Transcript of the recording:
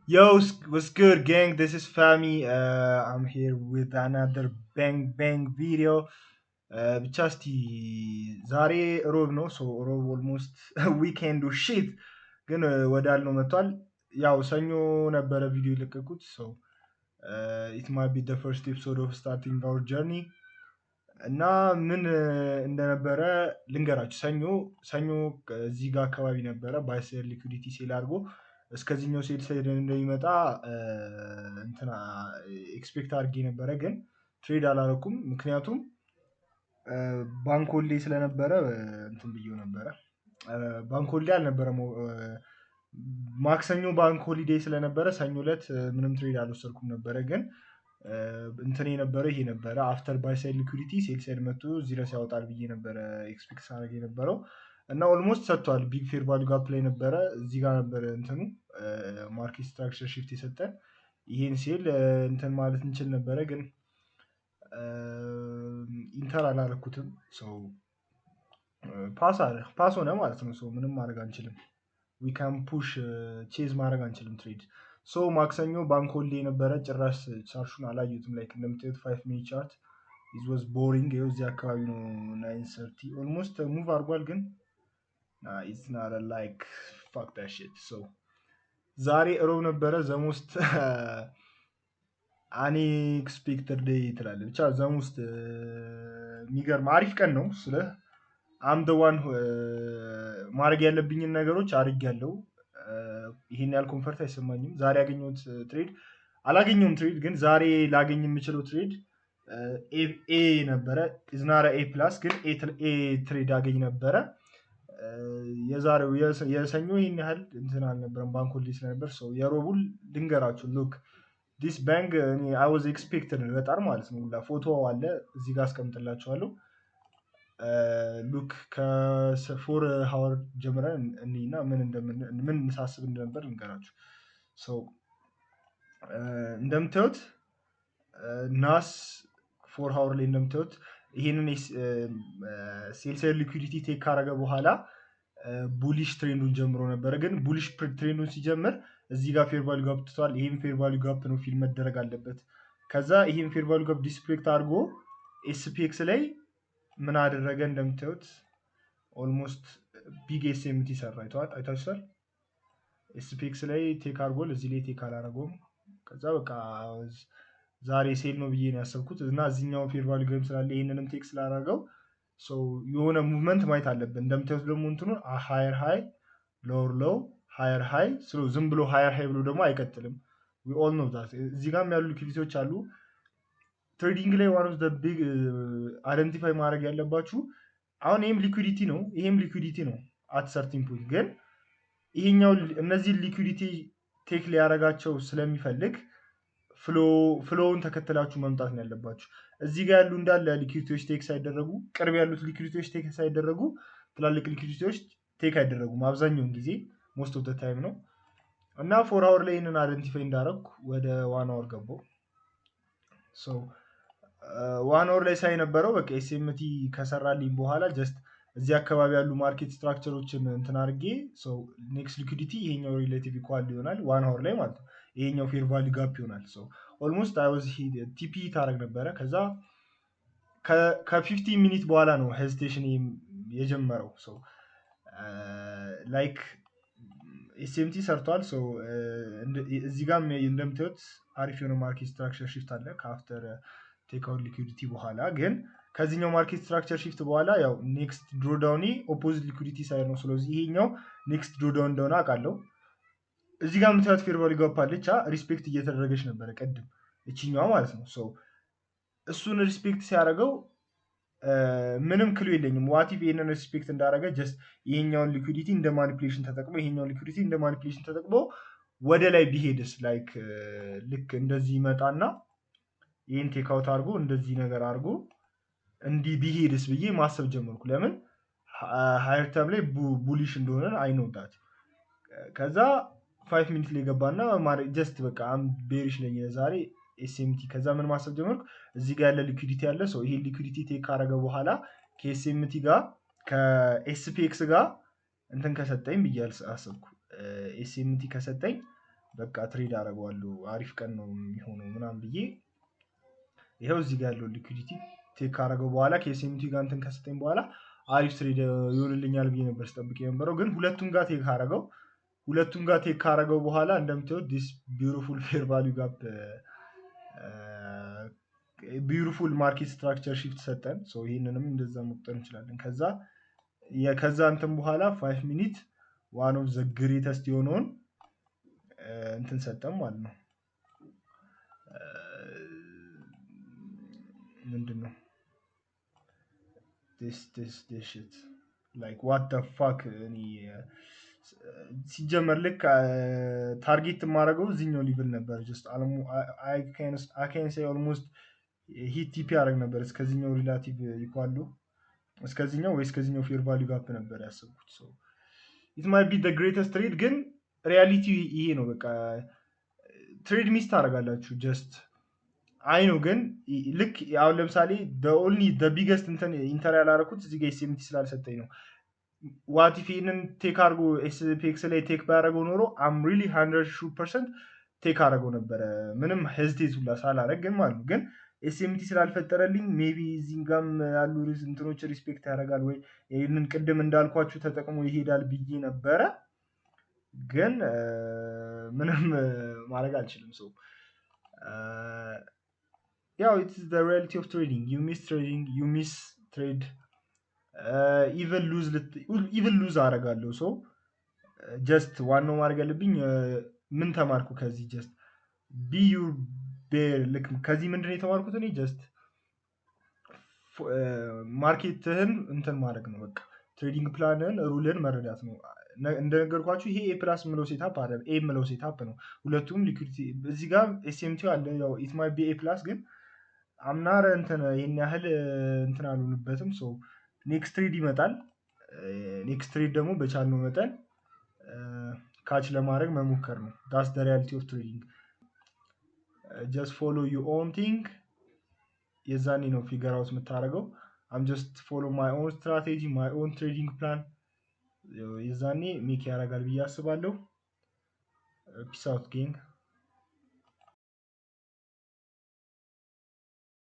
Yo, what's good, gang? This is Fami. I'm here with another bang video. ብቻ እስቲ ዛሬ ሮብ ነው። ሮብ ኦልሞስት ዊኬንዱ ሺት ግን ወዳልነው መጥቷል። ያው ሰኞ ነበረ ቪዲዮ የለቀቁት። ኢት ማይ ቢ ደ ፈርስት ኤፒሶድ ኦፍ ስታርቲንግ አወር ጀርኒ እና ምን እንደነበረ ልንገራችሁ። ሰኞ እዚህ ጋር አካባቢ ነበረ ባይሴል ሊኩዲቲ ሴል አድርጎ እስከዚህኛው ሴል ሳይድ እንደሚመጣ እንትና ኤክስፔክት አድርጌ ነበረ፣ ግን ትሬድ አላረኩም። ምክንያቱም ባንክ ሆሊዴይ ስለነበረ እንትን ብዬው ነበረ። ባንክ ሆሊዴይ አልነበረም፣ ማክሰኞ ባንክ ሆሊዴይ ስለነበረ ሰኞ ዕለት ምንም ትሬድ አልወሰድኩም ነበረ። ግን እንትን የነበረ ይሄ ነበረ አፍተር ባይ ሳይድ ሊኩዲቲ ሴል ሳይድ መጥቶ እዚህ ድረስ ያወጣል ብዬ ነበረ ኤክስፔክት ሳደርግ የነበረው እና ኦልሞስት ሰጥቷል። ቢግ ፌር ቫሉ ጋፕ ላይ ነበረ፣ እዚህ ጋር ነበረ እንትኑ ማርኬት ስትራክቸር ሽፍት የሰጠን። ይህን ሴል እንትን ማለት እንችል ነበረ፣ ግን ኢንተር አላረኩትም። ፓስ ሆነ ማለት ነው። ምንም ማድረግ አንችልም። ዊ ካን ፑሽ ቼዝ ማድረግ አንችልም ትሬድ። ማክሰኞ ባንክ ሆሊዴይ ነበረ። ጭራሽ ቻርሹን አላዩትም። ላይክ እንደምታዩት 5 ሚኒት ቻርት ኢዝ ዋዝ ቦሪንግ። ይኸው እዚህ አካባቢ ነው 9:30 ኦልሞስት ሙቭ አድርጓል፣ ግን ኢትስ ናት ላይክ ፋክ ዳት ሺት። ዛሬ እሮብ ነበረ። ዘሞስት አንኤክስፔክተድ ዴይ ትላለ። ብቻ ዘሞስት የሚገርም አሪፍ ቀን ነው። ስለ አም ደ ዋን ማድረግ ያለብኝን ነገሮች አድርጌያለሁ። ይሄን ያህል ኮንፈርት አይሰማኝም። ዛሬ ያገኘሁት ትሬድ አላገኘውም ትሬድ፣ ግን ዛሬ ላገኝ የምችለው ትሬድ ኤ ነበረ። ኢዝናራ ኤ ፕላስ፣ ግን ኤ ትሬድ አገኝ ነበረ። የዛሬው የሰኞ ይህን ያህል እንትን አልነበረም፣ ባንክ ሆሊዴይ ስለነበር። የሮቡል ልንገራችሁ። ሉክ ዲስ ባንክ አይ ዋዝ ኤክስፔክትድ በጣም ማለት ነው። ሁላ ፎቶ አለ እዚህ ጋር አስቀምጥላችኋለሁ። ሉክ ከፎር ሀወር ጀምረን እኒና ምን ሳስብ እንደነበር ልንገራችሁ። እንደምታዩት ናስ ፎር ሀወር ላይ እንደምታዩት ይሄንን ሴልሳይድ ሊኩዲቲ ቴክ ካረገ በኋላ ቡሊሽ ትሬንዱን ጀምሮ ነበረ። ግን ቡሊሽ ትሬንዱን ሲጀምር እዚህ ጋር ፌር ቫሉ ጋፕ ትቷል። ይሄም ፌር ቫሉ ጋፕ ነው፣ ፊልም መደረግ አለበት። ከዛ ይሄም ፌር ቫሉ ጋፕ ዲስፕሌክት አድርጎ ኤስፒኤክስ ላይ ምን አደረገ? እንደምታዩት ኦልሞስት ቢግ ኤስኤምቲ ሰራ። አይታችኋል። ኤስፒኤክስ ላይ ቴክ አድርጎል፣ እዚህ ላይ ቴክ አላረገውም። ከዛ በቃ ዛሬ ሴል ነው ብዬ ነው ያሰብኩት እና እዚህኛው ፌር ቫሉ ገም ስላለ ይህንንም ቴክ ስላደረገው የሆነ ሙቭመንት ማየት አለብን። እንደምታዩት ደግሞ እንትኑ ሃየር ሃይ ሎወር ሎው ሃየር ሃይ ዝም ብሎ ሃየር ሃይ ብሎ ደግሞ አይቀጥልም። ዊ ኦል ኖው ዛት። እዚህ ጋርም ያሉ ሊኩዲቲዎች አሉ። ትሬዲንግ ላይ ዋን ኦፍ ዘ ቢግ አይደንቲፋይ ማድረግ ያለባችሁ አሁን ይህም ሊኩዲቲ ነው፣ ይሄም ሊኩዲቲ ነው አት ሰርቲን ፖይንት። ግን ይሄኛው እነዚህ ሊኩዲቲ ቴክ ሊያደርጋቸው ስለሚፈልግ ፍሎውን ተከትላችሁ መምጣት ነው ያለባችሁ። እዚህ ጋር ያሉ እንዳለ ሊኩዲቲዎች ቴክ ሳይደረጉ፣ ቅርብ ያሉት ሊኩዲቲዎች ቴክ ሳይደረጉ፣ ትላልቅ ሊኩዲቲዎች ቴክ አይደረጉም አብዛኛውን ጊዜ፣ ሞስት ኦፍ ታይም ነው። እና ፎር አወር ላይ ይህንን አይደንቲፋይ እንዳደረግኩ ወደ ዋን አወር ገባው። ዋን አወር ላይ ሳይ ነበረው በቃ ኤስኤምቲ ከሰራልኝ በኋላ ጀስት እዚህ አካባቢ ያሉ ማርኬት ስትራክቸሮችን እንትን አድርጌ ኔክስት ሊኩዲቲ ይሄኛው ሪሌቲቭ ኢኳል ይሆናል ዋን አወር ላይ ማለት ነው። ይሄኛው ፌር ቫሉ ጋፕ ይሆናል። ኦልሞስት አይ ዋዝ ቲፒ ታረግ ነበረ። ከዛ ከ15 ሚኒት በኋላ ነው ሄዚቴሽን የጀመረው። ላይክ ኤስኤምቲ ሰርቷል። እዚህ ጋር እንደምታዩት አሪፍ የሆነ ማርኬት ስትራክቸር ሽፍት አለ ከአፍተር ቴክአውት ሊኩዲቲ በኋላ። ግን ከዚህኛው ማርኬት ስትራክቸር ሽፍት በኋላ ያው ኔክስት ድሮዳውኒ ኦፖዚት ሊኩዲቲ ሳይድ ነው። ስለዚህ ይሄኛው ኔክስት ድሮዳውን እንደሆነ አውቃለሁ። እዚህ ጋር የምታዩት ፌር ቫሉ ጋፕ አለች፣ ሪስፔክት እየተደረገች ነበረ ቅድም እችኛዋ ማለት ነው። እሱን ሪስፔክት ሲያደርገው ምንም ክሉ የለኝም። ዋቲፍ ይህንን ሪስፔክት እንዳደረገ ጀስት ይሄኛውን ሊኩዲቲ እንደ ማኒፕሌሽን ተጠቅሞ ይሄኛውን ሊኩዲቲ እንደ ማኒፕሌሽን ተጠቅሞ ወደ ላይ ቢሄድስ፣ ላይክ ልክ እንደዚህ ይመጣና ይህን ቴክአውት አድርጎ እንደዚህ ነገር አድርጎ እንዲህ ቢሄድስ ብዬ ማሰብ ጀመርኩ። ለምን ሃየር ተርም ላይ ቡሊሽ እንደሆነ አይኖዳት። ከዛ 5 ሚኒት ላይ ገባና ጀስት በቃ ቤሪሽ ነኝ ዛሬ ኤስኤምቲ። ከዛ ምን ማሰብ ጀመርኩ? እዚህ ጋር ያለ ሊኩዲቲ ያለ ይሄ ሊኩዲቲ ቴክ ካረገ በኋላ ከኤስኤምቲ ጋር ከኤስፒኤክስ ጋር እንትን ከሰጠኝ ብዬ አሰብኩ። ኤስኤምቲ ከሰጠኝ በቃ ትሬድ አደርገዋለሁ አሪፍ ቀን ነው የሚሆነው ምናምን ብዬ ይኸው እዚህ ጋር ያለው ሊኩዲቲ ቴክ ካረገው በኋላ ከኤስኤምቲ ጋር እንትን ከሰጠኝ በኋላ አሪፍ ትሬድ ይሆንልኛል ብዬ ነበር ስጠብቅ የነበረው። ግን ሁለቱም ጋር ቴክ ካረገው በኋላ እንደምታዩት ዲስ ቢዩቲፉል ፌር ቫልዩ ጋፕ ቢዩቲፉል ማርኬት ስትራክቸር ሺፍት ሰጠን። ይህንንም እንደዛ መቁጠር እንችላለን። ከዛ እንትን በኋላ 5 ሚኒት ዋን ኦፍ ዘ ግሬተስት የሆነውን እንትን ሰጠን ማለት ነው። ምንድን ነው this shit like what the fuck እኔ ሲጀመር ልክ ታርጌት የማደርገው እዚህኛው ሊቭል ነበር። ጀስት I can say almost ሂት ቲፒ ያደርግ ነበር እስከዚህኛው ሪላቲቭ ይኳሉ እስከዚህኛው ወይ እስከዚህኛው ፌር ቫልዩ ጋፕ ነበር ያሰብኩት። it might be the greatest trade ግን ሪያሊቲ ይሄ ነው። በቃ ትሬድ ሚስ ታደርጋላችሁ ጀስት አይ ነው። ግን ልክ አሁን ለምሳሌ the biggest ኢንተር ያላረኩት እዚህ ጋር ኤስኤምቲ ስላልሰጠኝ ነው። ዋት ኢፍ ይህንን ቴክ አድርጎ ኤስፔክስ ላይ ቴክ ባያደረገው ኖሮ አም ሪሊ 100% ቴክ አደረገው ነበረ ምንም ሄዚቴት ሁላ ሳላረግ ግን ማለት ነው። ግን ኤስኤምቲ ስላልፈጠረልኝ ሜቢ እዚህም ጋም ያሉ እንትኖች ሪስፔክት ያደርጋል ወይ ይህንን ቅድም እንዳልኳችሁ ተጠቅሞ ይሄዳል ብዬ ነበረ። ግን ምንም ማድረግ አልችልም። ያው it's the reality of trading. you miss trade even lose አደርጋለሁ። ጀስት ዋናው ማድረግ ያለብኝ ምን ተማርኩ ከዚህ ጀስት be your bear ልክ ከዚህ ምንድነው የተማርኩት እኔ ጀስት ማርኬትህን እንትን ማድረግ ነው። በቃ ትሬዲንግ ፕላንን ሩልን መረዳት ነው። እንደነገርኳችሁ ይሄ ኤ ፕላስ ምለው ሴታፕ አይደለም ኤ ምለው ሴታፕ ነው። ሁለቱም ሊኩዲቲ እዚህ ጋር ኤስኤምቲ አለ። ያው ኢት ማይ ቢ ኤ ፕላስ ግን አምናረ እንትን ይሄን ያህል እንትን አልሆንበትም። ኔክስት ትሬድ ይመጣል። ኔክስት ትሬድ ደግሞ በቻልነው መጠን ካች ለማድረግ መሞከር ነው። ዳስ ዘ ሪያሊቲ ኦፍ ትሬዲንግ ጀስት ፎሎ ዩ ኦን ቲንግ የዛኔ ነው ፊገር አውት የምታደርገው። I'm just follow my own strategy, my own trading plan የዛኔ ሜክ ያደርጋል ብዬ አስባለሁ። ፒስ አውት ጌንግ